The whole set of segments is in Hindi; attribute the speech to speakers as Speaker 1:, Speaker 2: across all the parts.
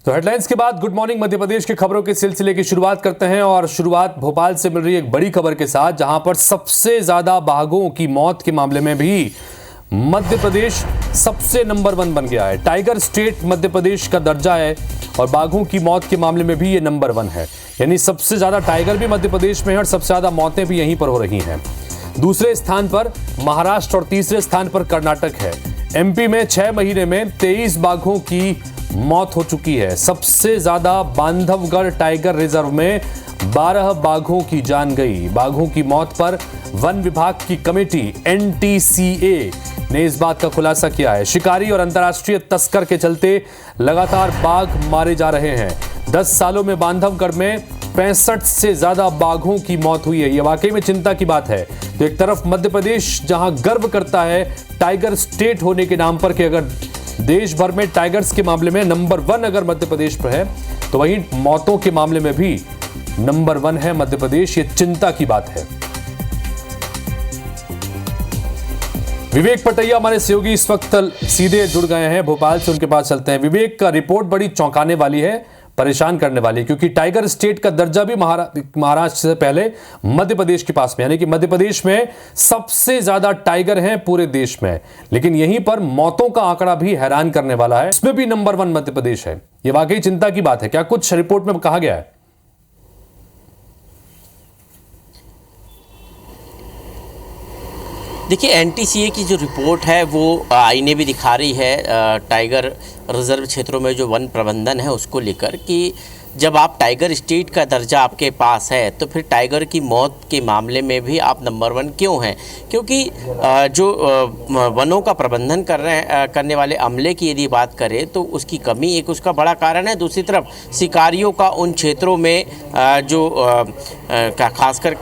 Speaker 1: तो हेडलाइंस के बाद गुड मॉर्निंग मध्य प्रदेश की खबरों के सिलसिले की शुरुआत करते हैं और शुरुआत भोपाल से मिल रही एक बड़ी खबर के साथ, जहां पर सबसे ज्यादा बाघों की मौत के मामले में भी मध्य प्रदेश सबसे नंबर 1 बन गया है। टाइगर स्टेट मध्य प्रदेश का दर्जा है और बाघों की मौत के मामले में भी ये नंबर 1 है। यानी सबसे ज्यादा टाइगर भी मध्य प्रदेश में है और सबसे ज्यादा मौतें भी यहीं पर हो रही हैं। दूसरे स्थान पर महाराष्ट्र और तीसरे स्थान पर कर्नाटक है। एमपी में 6 महीने में 23 बाघों की मौत हो चुकी है। सबसे ज्यादा बांधवगढ़ टाइगर रिजर्व में 12 बाघों की जान गई। बाघों की मौत पर वन विभाग की कमेटी एनटीसीए ने इस बात का खुलासा किया है। शिकारी और अंतर्राष्ट्रीय तस्कर के चलते लगातार बाघ मारे जा रहे हैं। 10 सालों में बांधवगढ़ में 65 से ज्यादा बाघों की मौत हुई है। यह वाकई में चिंता की बात है। तो एक तरफ मध्य प्रदेश जहां गर्व करता है टाइगर स्टेट होने के नाम पर कि अगर देश भर में टाइगर्स के मामले में नंबर 1 अगर मध्य प्रदेश पर है, तो वहीं मौतों के मामले में भी नंबर 1 है मध्य प्रदेश। ये चिंता की बात है। विवेक पटैया हमारे सहयोगी इस वक्त सीधे जुड़ गए हैं भोपाल से, उनके पास चलते हैं। विवेक, का रिपोर्ट बड़ी चौंकाने वाली है, परेशान करने वाली, क्योंकि टाइगर स्टेट का दर्जा भी महाराष्ट्र से पहले मध्य प्रदेश के पास में, यानी कि मध्य प्रदेश में सबसे ज्यादा टाइगर हैं पूरे देश में। लेकिन यहीं पर मौतों का आंकड़ा भी हैरान करने वाला है, इसमें भी नंबर 1 मध्य प्रदेश है। यह वाकई चिंता की बात है। क्या कुछ रिपोर्ट में कहा गया है?
Speaker 2: देखिए, एनटीसीए की जो रिपोर्ट है वो आईने भी दिखा रही है टाइगर रिजर्व क्षेत्रों में जो वन प्रबंधन है उसको लेकर, कि जब आप टाइगर स्टेट का दर्जा आपके पास है तो फिर टाइगर की मौत के मामले में भी आप नंबर 1 क्यों हैं? क्योंकि जो वनों का प्रबंधन करने वाले अमले की यदि बात करें तो उसकी कमी एक उसका बड़ा कारण है। दूसरी तरफ शिकारियों का उन क्षेत्रों में जो खासकर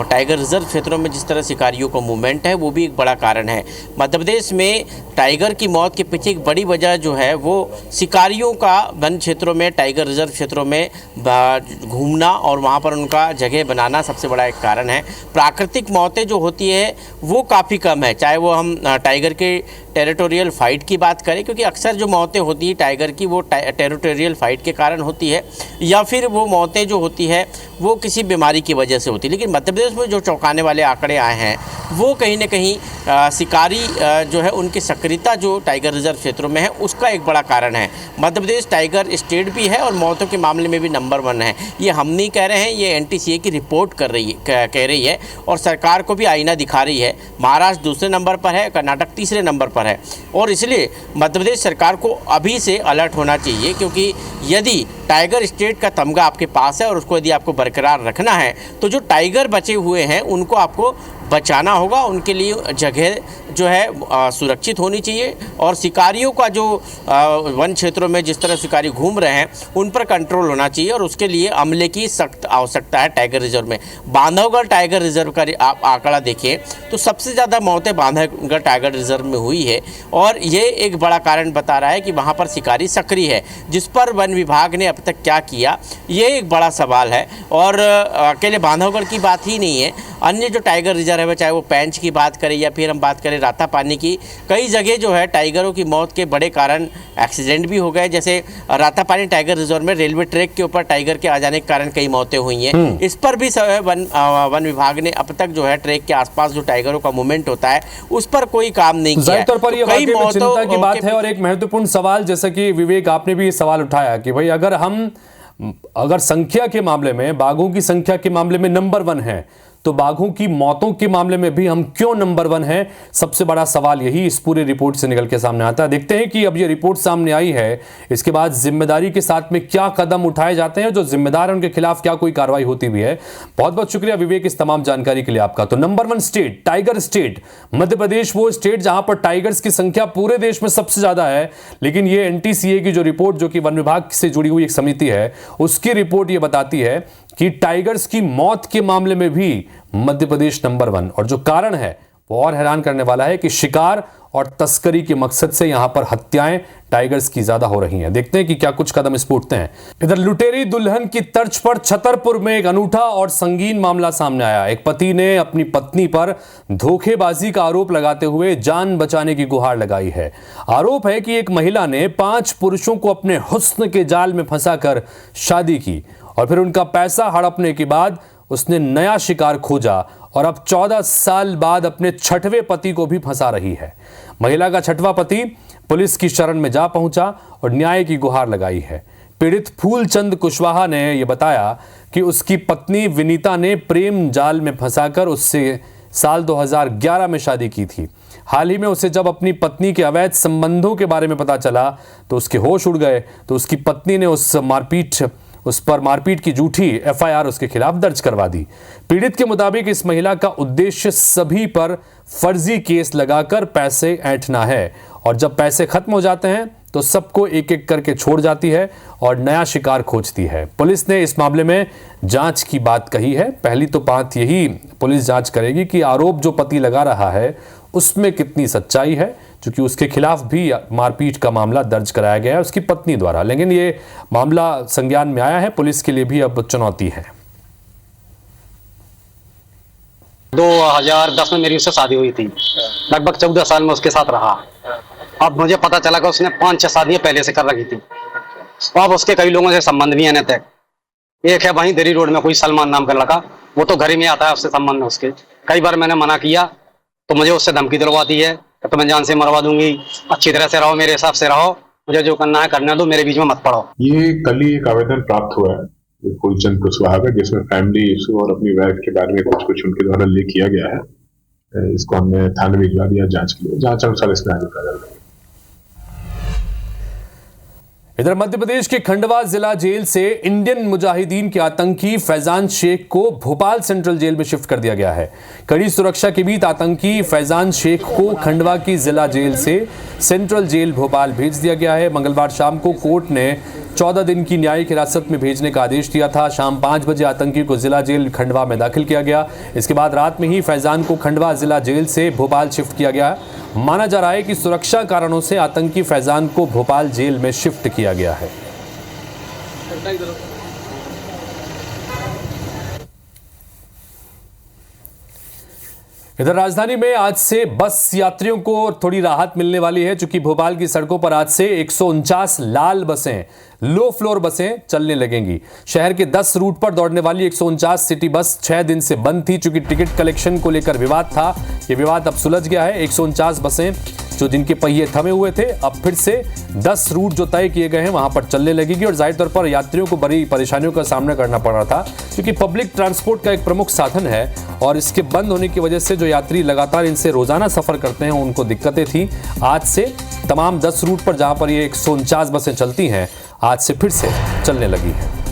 Speaker 2: टाइगर रिजर्व क्षेत्रों में जिस तरह शिकारियों का मूवमेंट है वो भी एक बड़ा कारण है। मध्य प्रदेश में टाइगर की मौत के पीछे एक बड़ी वजह जो है वो शिकारियों का वन क्षेत्रों में, टाइगर रिजर्व क्षेत्रों में घूमना और वहाँ पर उनका जगह बनाना सबसे बड़ा एक कारण है। प्राकृतिक मौतें जो होती है वो काफ़ी कम है, चाहे वो हम टाइगर के टेरिटोरियल फाइट की बात करें, क्योंकि अक्सर जो मौतें होती है टाइगर की वो टेरिटोरियल फाइट के कारण होती है, या फिर वो मौतें जो होती है वो किसी बीमारी की वजह से होती है। लेकिन मध्य प्रदेश में जो चौंकाने वाले आंकड़े आए हैं वो कहीं ना कहीं शिकारी जो है उनकी सक्रियता जो टाइगर रिजर्व क्षेत्रों में है उसका एक बड़ा कारण है। मध्य प्रदेश टाइगर स्टेट भी है और मौतों के मामले में भी नंबर 1 है। ये हम नहीं कह रहे हैं, ये एनटीसीए की रिपोर्ट कह रही है और सरकार को भी आईना दिखा रही है। महाराष्ट्र दूसरे नंबर पर है, कर्नाटक तीसरे नंबर पर है, और इसलिए मध्य प्रदेश सरकार को अभी से अलर्ट होना चाहिए, क्योंकि यदि टाइगर स्टेट का तमगा आपके पास है और उसको यदि आपको बरकरार रखना है तो जो टाइगर बचे हुए हैं उनको आपको बचाना होगा। उनके लिए जगह जो है सुरक्षित होनी चाहिए, और शिकारियों का जो वन क्षेत्रों में जिस तरह शिकारी घूम रहे हैं उन पर कंट्रोल होना चाहिए, और उसके लिए अमले की सख्त आवश्यकता है। टाइगर रिजर्व में बांधवगढ़ टाइगर रिजर्व का आप आंकड़ा देखें तो सबसे ज़्यादा मौतें बांधवगढ़ टाइगर रिजर्व में हुई है, और ये एक बड़ा कारण बता रहा है कि वहाँ पर शिकारी सक्रिय है। जिस पर वन विभाग ने अब तक क्या किया ये एक बड़ा सवाल है। और अकेले बांधवगढ़ की बात ही नहीं है, अन्य जो टाइगर रिजर्व है, चाहे वो पेंच की बात करें या फिर हम बात करें रातापानी की, कई जगह जो है टाइगरों की मौत के बड़े कारण एक्सीडेंट भी हो गए। जैसे रातापानी टाइगर रिजर्व में रेलवे ट्रैक के ऊपर टाइगर के आ जाने के कारण कई मौतें हुई हैं। इस पर भी वन विभाग ने अब तक जो है ट्रैक के आसपास जो टाइगरों का मूवमेंट होता है उस पर कोई काम नहीं किया।
Speaker 1: जाहिर तौर पर यह वाकई में चिंता की बात है और एक महत्वपूर्ण सवाल, जैसा कि विवेक आपने भी ये सवाल उठाया कि भाई अगर संख्या के मामले में, बाघों की संख्या के मामले में नंबर 1 है, तो बाघों की मौतों के मामले में भी हम क्यों नंबर 1 हैं? सबसे बड़ा सवाल यही इस पूरी रिपोर्ट से निकल के सामने आता है। देखते हैं कि अब ये रिपोर्ट सामने आई है, इसके बाद जिम्मेदारी के साथ में क्या कदम उठाए जाते हैं, जो जिम्मेदार है उनके खिलाफ क्या कोई कार्रवाई होती भी है। बहुत बहुत शुक्रिया विवेक इस तमाम जानकारी के लिए आपका। तो number 1 state, tiger state Madhya Pradesh, वो स्टेट जहां पर टाइगर्स की संख्या पूरे देश में सबसे ज्यादा है। लेकिन ये एनटीसीए की जो रिपोर्ट, जो कि वन विभाग से जुड़ी हुई एक समिति है, उसकी रिपोर्ट ये बताती है कि टाइगर्स की मौत के मामले में भी मध्य प्रदेश नंबर 1, और जो कारण है वो और हैरान करने वाला है कि शिकार और तस्करी के मकसद से यहां पर हत्याएं टाइगर्स की ज्यादा हो रही हैं। देखते हैं कि क्या कुछ कदम इस पे उठते हैं। इधर लुटेरी दुल्हन की तर्ज पर छतरपुर में एक अनूठा और संगीन मामला सामने आया। एक पति ने अपनी पत्नी पर धोखेबाजी का आरोप लगाते हुए जान बचाने की गुहार लगाई है। आरोप है कि एक महिला ने 5 पुरुषों को अपने हुस्न के जाल में फंसाकर शादी की और फिर उनका पैसा हड़पने के बाद उसने नया शिकार खोजा और अब 14 साल बाद अपने 6वें पति को भी फंसा रही है। महिला का 6वां पति पुलिस की शरण में जा पहुंचा और न्याय की गुहार लगाई है। पीड़ित फूलचंद कुशवाहा ने यह बताया कि उसकी पत्नी विनीता ने प्रेम जाल में फंसाकर उससे साल 2011 में शादी की थी। हाल ही में उसे जब अपनी पत्नी के अवैध संबंधों के बारे में पता चला तो उसके होश उड़ गए। तो उसकी पत्नी ने उस पर मारपीट की झूठी एफआईआर उसके खिलाफ दर्ज करवा दी। पीड़ित के मुताबिक इस महिला का उद्देश्य सभी पर फर्जी केस लगाकर पैसे ऐंठना है और जब पैसे खत्म हो जाते हैं तो सबको एक एक करके छोड़ जाती है और नया शिकार खोजती है। पुलिस ने इस मामले में जांच की बात कही है। पहली तो बात यही पुलिस जांच करेगी कि आरोप जो पति लगा रहा है उसमें कितनी सच्चाई है, क्योंकि उसके खिलाफ भी मारपीट का मामला दर्ज कराया गया है उसकी पत्नी द्वारा। लेकिन ये मामला संज्ञान में आया है, पुलिस के लिए भी अब चुनौती है।
Speaker 3: 2010 में मेरी उससे शादी हुई थी। लगभग 14 साल में उसके साथ रहा। अब मुझे पता चला कि उसने 5-6 शादियां पहले से कर रखी थी। अब उसके कई लोगों से संबंध भी है तक। एक है वहीं देरी रोड में कोई सलमान नाम का लड़का, वो तो घर ही में आता है, उससे संबंध है उसके। कई बार मैंने मना किया तो मुझे उससे धमकी दिलवाती है तो मैं जान से मरवा दूंगी, अच्छी तरह से रहो, मेरे हिसाब से रहो, मुझे जो करना है करने दो, मेरे बीच में मत पड़ो।
Speaker 4: ये कल ही एक आवेदन प्राप्त हुआ है फूलचंद कुशवाहा का, जिसमें फैमिली इशू और अपनी वाइफ के बारे में कुछ उनके द्वारा लिख किया गया है। इसको हमने थाने भिजवा दिया जांच के लिए। जांच अनुसार इसमें आगे करा जाएगा।
Speaker 1: इधर मध्य प्रदेश के खंडवा जिला जेल से इंडियन मुजाहिदीन के आतंकी फैजान शेख को भोपाल सेंट्रल जेल में शिफ्ट कर दिया गया है। कड़ी सुरक्षा के बीच आतंकी फैजान शेख को खंडवा की जिला जेल से सेंट्रल जेल भोपाल भेज दिया गया है। मंगलवार शाम को कोर्ट ने 14 दिन की न्यायिक हिरासत में भेजने का आदेश दिया था। शाम 5 बजे आतंकी को जिला जेल खंडवा में दाखिल किया गया। इसके बाद रात में ही फैजान को खंडवा जिला जेल से भोपाल शिफ्ट किया गया। माना जा रहा है कि सुरक्षा कारणों से आतंकी फैजान को भोपाल जेल में शिफ्ट किया गया है। इधर राजधानी में आज से बस यात्रियों को थोड़ी राहत मिलने वाली है, क्योंकि भोपाल की सड़कों पर आज से 149 लाल बसें, लो फ्लोर बसें चलने लगेंगी। शहर के 10 रूट पर दौड़ने वाली 149 सिटी बस 6 दिन से बंद थी, चूंकि टिकट कलेक्शन को लेकर विवाद था। यह विवाद अब सुलझ गया है। 149 बसें जो जिनके पहिए थमे हुए थे, अब फिर से 10 रूट जो तय किए गए हैं वहां पर चलने लगेगी। और जाहिर तौर पर यात्रियों को बड़ी परेशानियों का सामना करना पड़ रहा था, क्योंकि पब्लिक ट्रांसपोर्ट का एक प्रमुख साधन है और इसके बंद होने की वजह से जो यात्री लगातार इनसे रोजाना सफर करते हैं उनको दिक्कतें थी। आज से तमाम 10 रूट पर जहां पर ये 149 बसें चलती हैं, आज से फिर से चलने लगी है।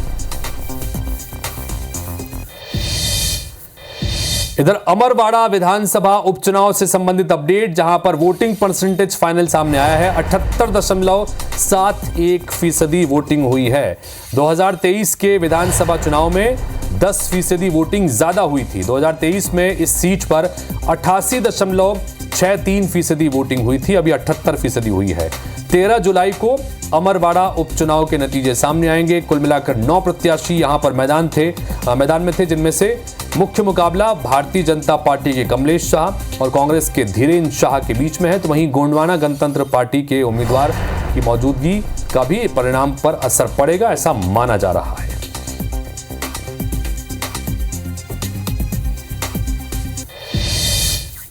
Speaker 1: इधर अमरवाड़ा विधानसभा उपचुनाव से संबंधित अपडेट, जहां पर वोटिंग परसेंटेज फाइनल सामने आया है। 78.71% वोटिंग हुई है। 2023 के विधानसभा चुनाव में 10% वोटिंग ज्यादा हुई थी। 2023 में इस सीट पर 88.63% वोटिंग हुई थी, अभी 78% हुई है। 13 जुलाई को अमरवाड़ा उपचुनाव के नतीजे सामने आएंगे। कुल मिलाकर 9 प्रत्याशी यहां पर मैदान में थे, जिनमें से मुख्य मुकाबला भारतीय जनता पार्टी के कमलेश शाह और कांग्रेस के धीरेन्द्र शाह के बीच में है। तो वहीं गोंडवाना गणतंत्र पार्टी के उम्मीदवार की मौजूदगी का भी परिणाम पर असर पड़ेगा, ऐसा माना जा रहा है।